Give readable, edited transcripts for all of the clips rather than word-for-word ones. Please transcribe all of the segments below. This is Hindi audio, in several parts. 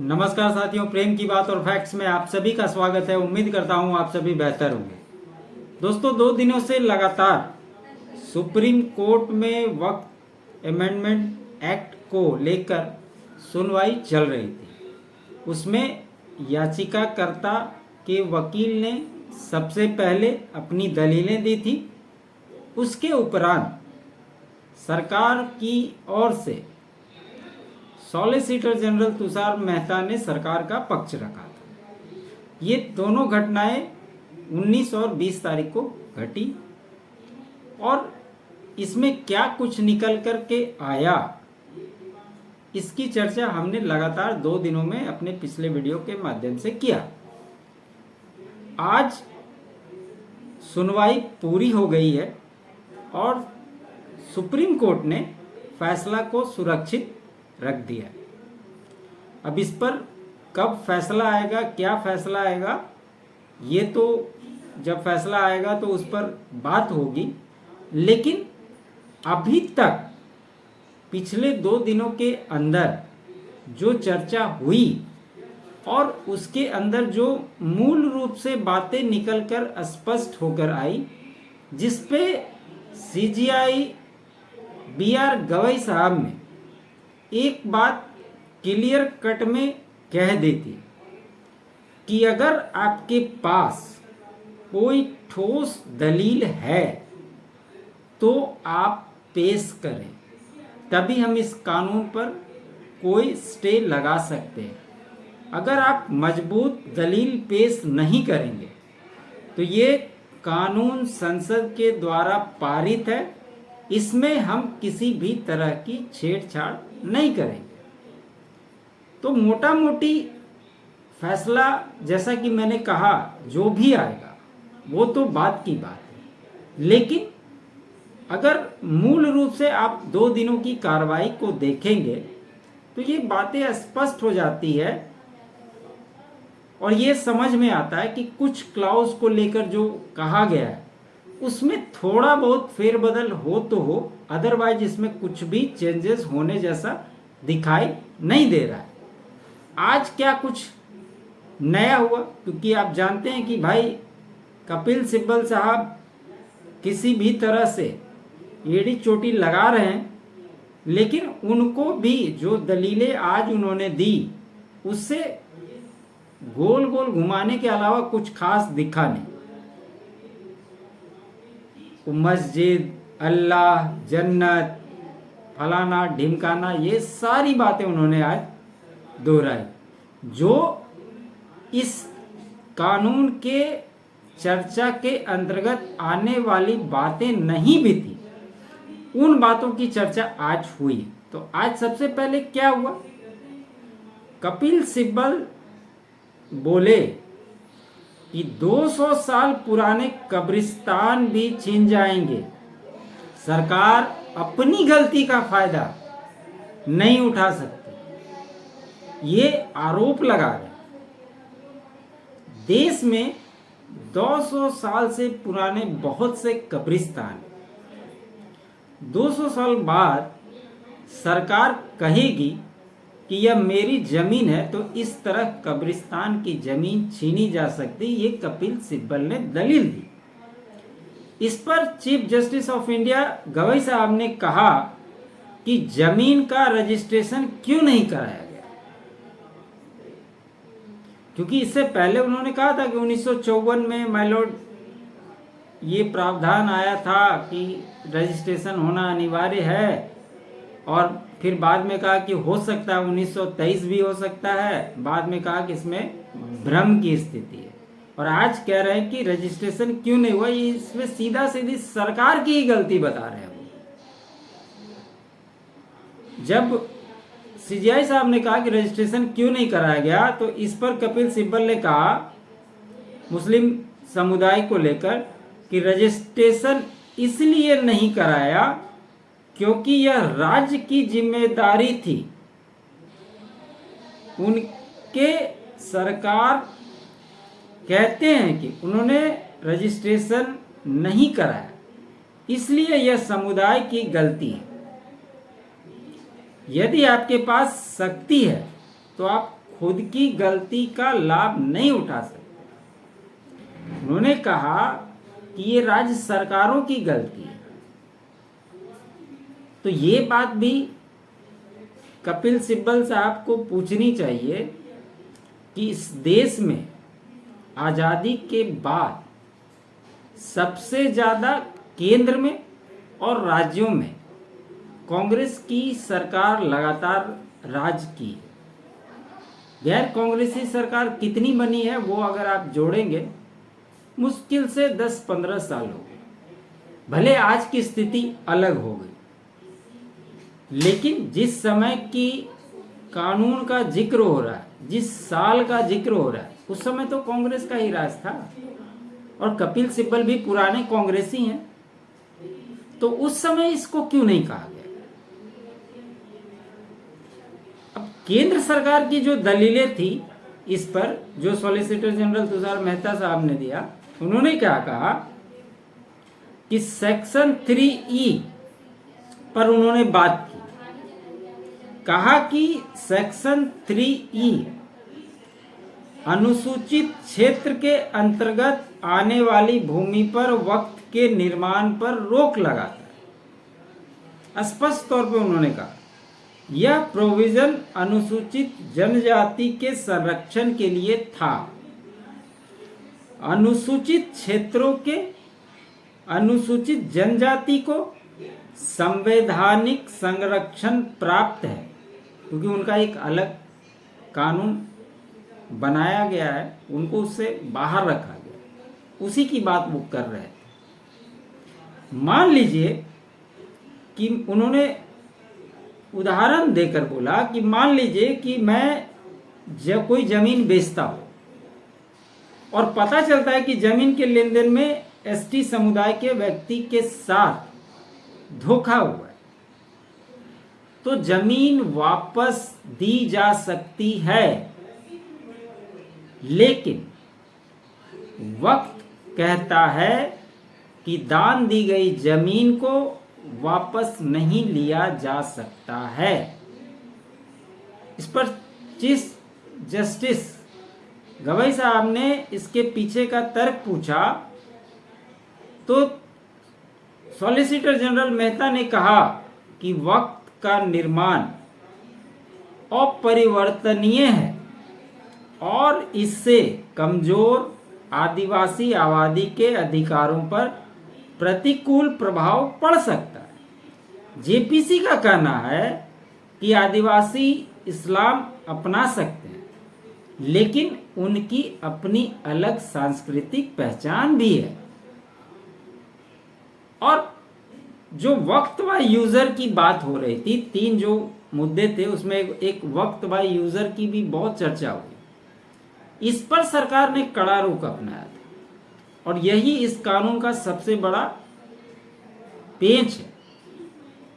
नमस्कार साथियों, प्रेम की बात और फैक्ट्स में आप सभी का स्वागत है। उम्मीद करता हूं आप सभी बेहतर होंगे। दोस्तों, 2 दिनों से लगातार सुप्रीम कोर्ट में वक्फ अमेंडमेंट एक्ट को लेकर सुनवाई चल रही थी। उसमें याचिकाकर्ता के वकील ने सबसे पहले अपनी दलीलें दी थी। उसके उपरांत सरकार की ओर से सॉलिसिटर जनरल तुषार मेहता ने सरकार का पक्ष रखा था। ये दोनों घटनाएं 19 और 20 तारीख को घटी और इसमें क्या कुछ निकल कर के आया, इसकी चर्चा हमने लगातार 2 दिनों में अपने पिछले वीडियो के माध्यम से किया। आज सुनवाई पूरी हो गई है और सुप्रीम कोर्ट ने फैसला को सुरक्षित रख दिया। अब इस पर कब फैसला आएगा, क्या फैसला आएगा, ये तो जब फैसला आएगा तो उस पर बात होगी। लेकिन अभी तक पिछले 2 दिनों के अंदर जो चर्चा हुई और उसके अंदर जो मूल रूप से बातें निकलकर स्पष्ट होकर आई, जिस पे सीजीआई बीआर गवई साहब ने एक बात क्लियर कट में कह देती कि अगर आपके पास कोई ठोस दलील है तो आप पेश करें, तभी हम इस कानून पर कोई स्टे लगा सकते हैं। अगर आप मजबूत दलील पेश नहीं करेंगे तो ये कानून संसद के द्वारा पारित है, इसमें हम किसी भी तरह की छेड़छाड़ नहीं करेंगे। तो मोटा मोटी फैसला, जैसा कि मैंने कहा, जो भी आएगा वो तो बात की बात है। लेकिन अगर मूल रूप से आप 2 दिनों की कार्रवाई को देखेंगे तो ये बातें स्पष्ट हो जाती है और ये समझ में आता है कि कुछ क्लाउज को लेकर जो कहा गया है उसमें थोड़ा बहुत फेरबदल हो तो हो, अदरवाइज इसमें कुछ भी चेंजेस होने जैसा दिखाई नहीं दे रहा है। आज क्या कुछ नया हुआ, क्योंकि आप जानते हैं कि भाई कपिल सिब्बल साहब किसी भी तरह से एड़ी चोटी लगा रहे हैं, लेकिन उनको भी जो दलीलें आज उन्होंने दी उससे गोल गोल घुमाने के अलावा कुछ खास दिखा नहीं। मस्जिद, अल्लाह, जन्नत, फलाना ढिमकाना, ये सारी बातें उन्होंने आज दोहराई। जो इस कानून के चर्चा के अंतर्गत आने वाली बातें नहीं भी थी, उन बातों की चर्चा आज हुई। तो आज सबसे पहले क्या हुआ, कपिल सिब्बल बोले कि 200 साल पुराने कब्रिस्तान भी छीन जाएंगे, सरकार अपनी गलती का फायदा नहीं उठा सकती, ये आरोप लगा रहे। देश में 200 साल से पुराने बहुत से कब्रिस्तान, 200 साल बाद सरकार कहेगी कि यह मेरी जमीन है तो इस तरह कब्रिस्तान की जमीन छीनी जा सकती, ये कपिल सिब्बल ने दलील दी। इस पर chief justice of India Gavai साहब ने कहा कि जमीन का रजिस्ट्रेशन क्यों नहीं कराया गया, क्योंकि इससे पहले उन्होंने कहा था कि 1954 में माय लॉर्ड ये प्रावधान आया था कि रजिस्ट्रेशन होना अनिवार्य है, और फिर बाद में कहा कि हो सकता है 1923 भी हो सकता है, बाद में कहा कि इसमें भ्रम की स्थिति है, और आज कह रहे हैं कि रजिस्ट्रेशन क्यों नहीं हुआ। ये इसमें सीधा सीधी सरकार की ही गलती बता रहे हैं। जब सीजीआई साहब ने कहा कि रजिस्ट्रेशन क्यों नहीं कराया गया, तो इस पर कपिल सिब्बल ने कहा मुस्लिम समुदाय को लेकर कि रजिस्ट्रेशन इसलिए नहीं कराया क्योंकि यह राज्य की जिम्मेदारी थी, उनके सरकार कहते हैं कि उन्होंने रजिस्ट्रेशन नहीं कराया, इसलिए यह समुदाय की गलती है। यदि आपके पास शक्ति है तो आप खुद की गलती का लाभ नहीं उठा सकते। उन्होंने कहा कि ये राज्य सरकारों की गलती है। तो ये बात भी कपिल सिब्बल साहब को पूछनी चाहिए कि इस देश में आज़ादी के बाद सबसे ज़्यादा केंद्र में और राज्यों में कांग्रेस की सरकार लगातार राज की है। गैर कांग्रेसी सरकार कितनी बनी है वो अगर आप जोड़ेंगे मुश्किल से 10-15 साल हो गए। भले आज की स्थिति अलग हो गई, लेकिन जिस समय की कानून का जिक्र हो रहा है, जिस साल का जिक्र हो रहा है, उस समय तो कांग्रेस का ही राज था और कपिल सिब्बल भी पुराने कांग्रेसी हैं। तो उस समय इसको क्यों नहीं कहा गया? अब केंद्र सरकार की जो दलीलें थी इस पर, जो सॉलिसिटर जनरल तुषार मेहता साहब ने दिया, उन्होंने क्या कहा कि सेक्शन 3E पर उन्होंने बात की। कहा कि सेक्शन 3E अनुसूचित क्षेत्र के अंतर्गत आने वाली भूमि पर वक्फ के निर्माण पर रोक लगाता है। स्पष्ट तौर पर उन्होंने कहा यह प्रोविजन अनुसूचित जनजाति के संरक्षण के लिए था। अनुसूचित क्षेत्रों के अनुसूचित जनजाति को संवैधानिक संरक्षण प्राप्त है, क्योंकि उनका एक अलग कानून बनाया गया है, उनको उससे बाहर रखा गया। उसी की बात वो कर रहे थे। मान लीजिए कि उन्होंने उदाहरण देकर बोला कि मान लीजिए कि मैं कोई जमीन बेचता हूं और पता चलता है कि जमीन के लेन देन में एसटी समुदाय के व्यक्ति के साथ धोखा हुआ है, तो जमीन वापस दी जा सकती है। लेकिन वक्त कहता है कि दान दी गई जमीन को वापस नहीं लिया जा सकता है। इस पर चीफ जस्टिस गवई साहब ने इसके पीछे का तर्क पूछा, तो सॉलिसिटर जनरल मेहता ने कहा कि वक्त का निर्माण अपरिवर्तनीय है और इससे कमजोर आदिवासी आबादी के अधिकारों पर प्रतिकूल प्रभाव पड़ सकता है। जेपीसी का कहना है कि आदिवासी इस्लाम अपना सकते हैं, लेकिन उनकी अपनी अलग सांस्कृतिक पहचान भी है। और जो वक्त बाय यूजर की बात हो रही थी, 3 जो मुद्दे थे उसमें एक वक्त बाय यूजर की भी बहुत चर्चा हुई। इस पर सरकार ने कड़ा रुख अपनाया था और यही इस कानून का सबसे बड़ा पेंच है,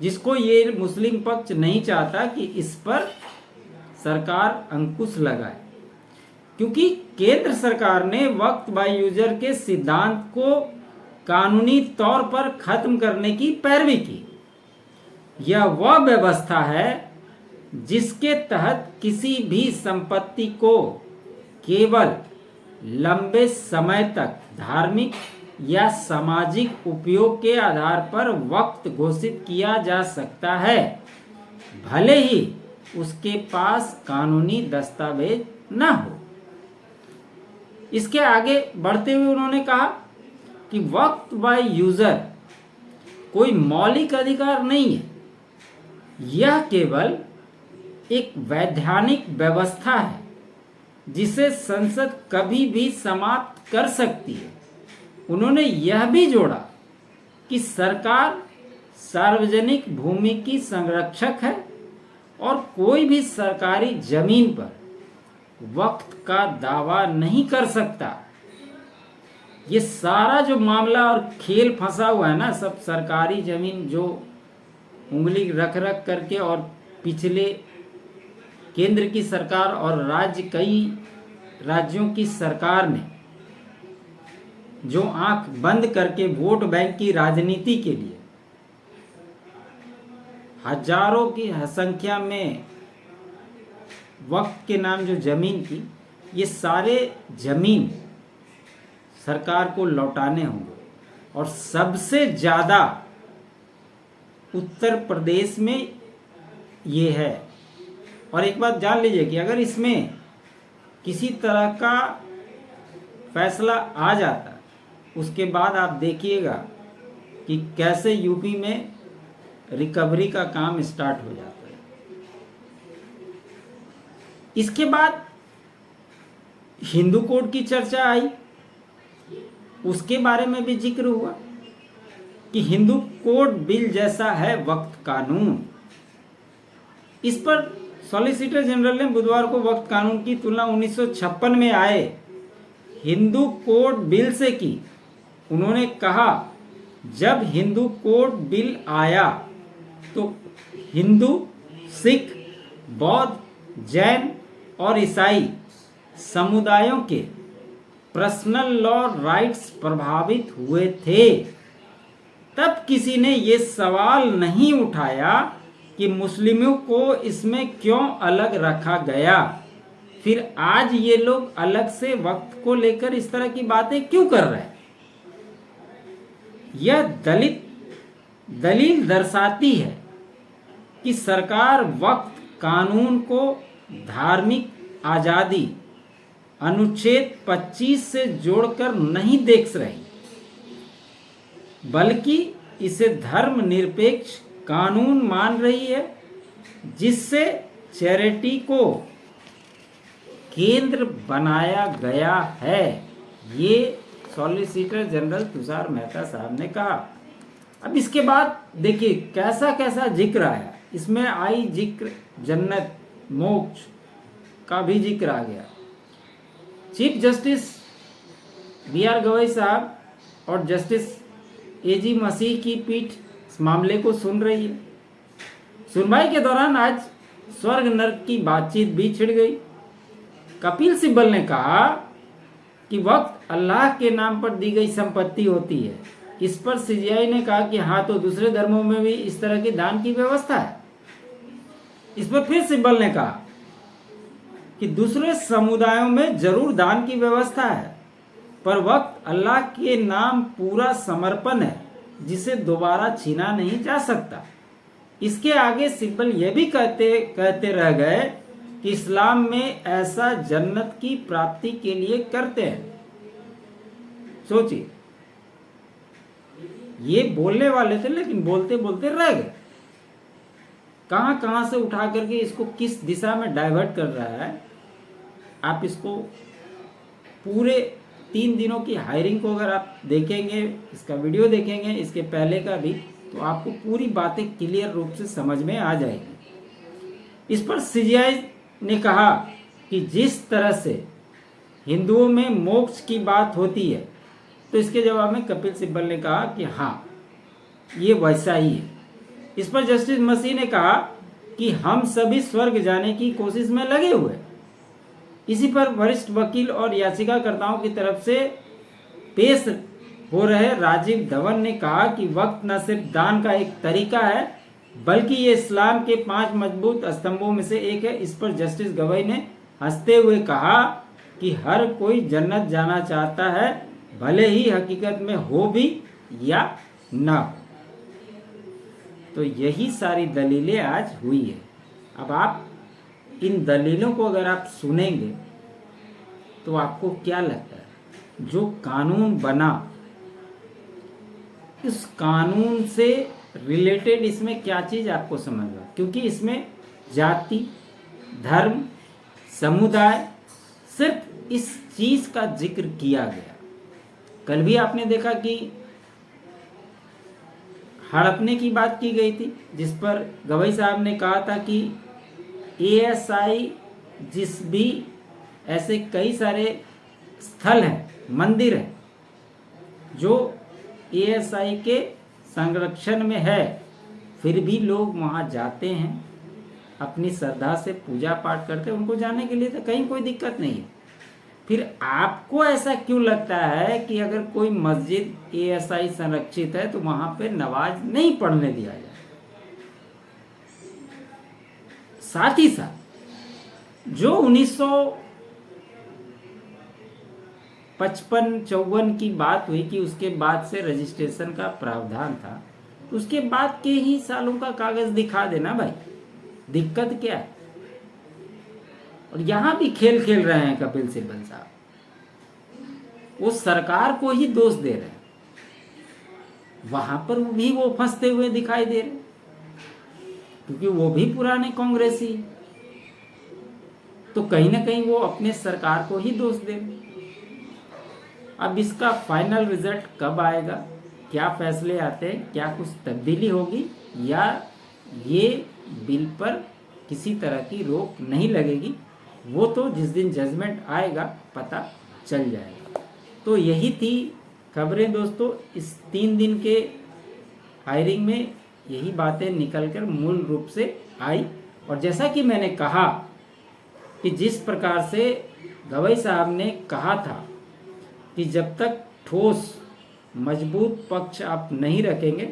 जिसको ये मुस्लिम पक्ष नहीं चाहता कि इस पर सरकार अंकुश लगाए, क्योंकि केंद्र सरकार ने वक्त बाय यूजर के सिद्धांत को कानूनी तौर पर खत्म करने की पैरवी की। यह वह व्यवस्था है जिसके तहत किसी भी संपत्ति को केवल लंबे समय तक धार्मिक या सामाजिक उपयोग के आधार पर वक्त घोषित किया जा सकता है, भले ही उसके पास कानूनी दस्तावेज न हो। इसके आगे बढ़ते हुए उन्होंने कहा कि वक्त बाय यूजर कोई मौलिक अधिकार नहीं है, यह केवल एक वैधानिक व्यवस्था है जिसे संसद कभी भी समाप्त कर सकती है। उन्होंने यह भी जोड़ा कि सरकार सार्वजनिक भूमि की संरक्षक है और कोई भी सरकारी जमीन पर वक्त का दावा नहीं कर सकता। ये सारा जो मामला और खेल फंसा हुआ है ना, सब सरकारी जमीन जो उंगली रख रख करके, और पिछले केंद्र की सरकार और कई राज्यों की सरकार ने जो आंख बंद करके वोट बैंक की राजनीति के लिए हजारों की संख्या में वक्त के नाम जो ज़मीन की, ये सारे ज़मीन सरकार को लौटाने होंगे और सबसे ज़्यादा उत्तर प्रदेश में ये है। और एक बात जान लीजिए कि अगर इसमें किसी तरह का फैसला आ जाता, उसके बाद आप देखिएगा कि कैसे यूपी में रिकवरी का काम स्टार्ट हो जाता है। इसके बाद हिंदू कोड की चर्चा आई, उसके बारे में भी जिक्र हुआ कि हिंदू कोड बिल जैसा है वक्त कानून। इस पर सॉलिसिटर जनरल ने बुधवार को वक्त कानून की तुलना 1956 में आए हिंदू कोड बिल से की। उन्होंने कहा, जब हिंदू कोड बिल आया तो हिंदू, सिख, बौद्ध, जैन और ईसाई समुदायों के पर्सनल लॉ राइट्स प्रभावित हुए थे। तब किसी ने ये सवाल नहीं उठाया कि मुस्लिमों को इसमें क्यों अलग रखा गया। फिर आज ये लोग अलग से वक्त को लेकर इस तरह की बातें क्यों कर रहे हैं? यह दलील दर्शाती है कि सरकार वक्त कानून को धार्मिक आज़ादी अनुच्छेद 25 से जोड़कर नहीं देख रही, बल्कि इसे धर्मनिरपेक्ष कानून मान रही है, जिससे चैरिटी को केंद्र बनाया गया है। ये सॉलिसिटर जनरल तुषार मेहता साहब ने कहा। अब इसके बाद देखिए कैसा कैसा जिक्र आया। इसमें आई जिक्र जन्नत, मोक्ष का भी जिक्र आ गया। Chief justice B.R. गवई साहब और जस्टिस A.G. मसीह की पीठ इस मामले को सुन रही है। सुनवाई के दौरान आज स्वर्ग नर्क की बातचीत भी छिड़ गई। कपिल सिब्बल ने कहा कि वक्त अल्लाह के नाम पर दी गई संपत्ति होती है। इस पर CJI ने कहा कि हाँ, तो दूसरे धर्मों में भी इस तरह की दान की व्यवस्था है। इस पर फिर सिब्बल ने कहा कि दूसरे समुदायों में जरूर दान की व्यवस्था है, पर वक्त अल्लाह के नाम पूरा समर्पण है, जिसे दोबारा छीना नहीं जा सकता। इसके आगे सिब्बल यह भी कहते रह गए कि इस्लाम में ऐसा जन्नत की प्राप्ति के लिए करते हैं। सोचिए, ये बोलने वाले थे लेकिन बोलते बोलते रह गए। कहां कहां से उठा करके इसको किस दिशा में डाइवर्ट कर रहा है। आप इसको पूरे 3 दिनों की हायरिंग को अगर आप देखेंगे, इसका वीडियो देखेंगे, इसके पहले का भी, तो आपको पूरी बातें क्लियर रूप से समझ में आ जाएगी। इस पर CJI ने कहा कि जिस तरह से हिंदुओं में मोक्ष की बात होती है, तो इसके जवाब में कपिल सिब्बल ने कहा कि हाँ, ये वैसा ही है। इस पर जस्टिस मसीह ने कहा कि हम सभी स्वर्ग जाने की कोशिश में लगे हुए। इसी पर वरिष्ठ वकील और याचिकाकर्ताओं की तरफ से पेश हो रहे राजीव धवन ने कहा कि वक्त न सिर्फ दान का एक तरीका है, बल्कि ये इस्लाम के 5 मजबूत स्तंभों में से एक है। इस पर जस्टिस गवई ने हंसते हुए कहा कि हर कोई जन्नत जाना चाहता है, भले ही हकीकत में हो भी या ना हो। तो यही सारी दलीलें आज हुई है। अब आप इन दलीलों को अगर आप सुनेंगे तो आपको क्या लगता है, जो कानून बना, इस कानून से रिलेटेड इसमें क्या चीज़ आपको समझ में? क्योंकि इसमें जाति, धर्म, समुदाय, सिर्फ इस चीज़ का जिक्र किया गया। कल भी आपने देखा कि हड़पने की बात की गई थी, जिस पर गवई साहब ने कहा था कि ASI जिस भी ऐसे कई सारे स्थल हैं, मंदिर हैं, जो ASI के संरक्षण में है, फिर भी लोग वहाँ जाते हैं, अपनी श्रद्धा से पूजा पाठ करते हैं। उनको जाने के लिए तो कहीं कोई दिक्कत नहीं है। फिर आपको ऐसा क्यों लगता है कि अगर कोई मस्जिद ASI संरक्षित है तो वहाँ पे नमाज नहीं पढ़ने दिया जाए? साथ ही साथ जो 1955-54 की बात हुई कि उसके बाद से रजिस्ट्रेशन का प्रावधान था, उसके बाद के ही सालों का कागज दिखा देना भाई, दिक्कत क्या है। और यहां भी खेल खेल रहे हैं कपिल सिब्बल साहब, वो सरकार को ही दोष दे रहे हैं, वहां पर भी वो फंसते हुए दिखाई दे रहे, क्योंकि वो भी पुराने कांग्रेसी, तो कहीं ना कहीं वो अपने सरकार को ही दोष दे रहे। अब इसका फाइनल रिजल्ट कब आएगा, क्या फैसले आते हैं, क्या कुछ तब्दीली होगी, या ये बिल पर किसी तरह की रोक नहीं लगेगी, वो तो जिस दिन जजमेंट आएगा पता चल जाएगा। तो यही थी खबरें दोस्तों, इस 3 दिन के हायरिंग में यही बातें निकलकर मूल रूप से आई। और जैसा कि मैंने कहा कि जिस प्रकार से गवई साहब ने कहा था कि जब तक ठोस मजबूत पक्ष आप नहीं रखेंगे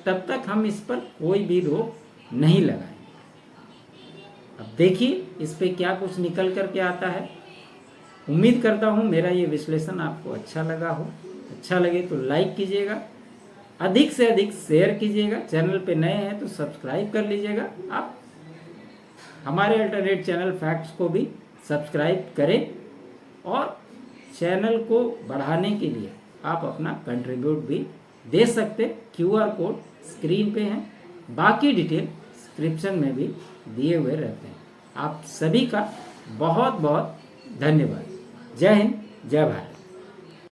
तब तक हम इस पर कोई भी रोक नहीं लगाएंगे। अब देखिए इस पे क्या कुछ निकल कर के आता है। उम्मीद करता हूँ मेरा ये विश्लेषण आपको अच्छा लगा हो। अच्छा लगे तो लाइक कीजिएगा, अधिक से अधिक शेयर कीजिएगा, चैनल पे नए हैं तो सब्सक्राइब कर लीजिएगा। आप हमारे अल्टरनेट चैनल फैक्ट्स को भी सब्सक्राइब करें, और चैनल को बढ़ाने के लिए आप अपना कंट्रीब्यूट भी दे सकते। QR कोड स्क्रीन पे हैं, बाकी डिटेल डिस्क्रिप्शन में भी दिए हुए रहते हैं। आप सभी का बहुत बहुत धन्यवाद। जय हिंद, जय भारत।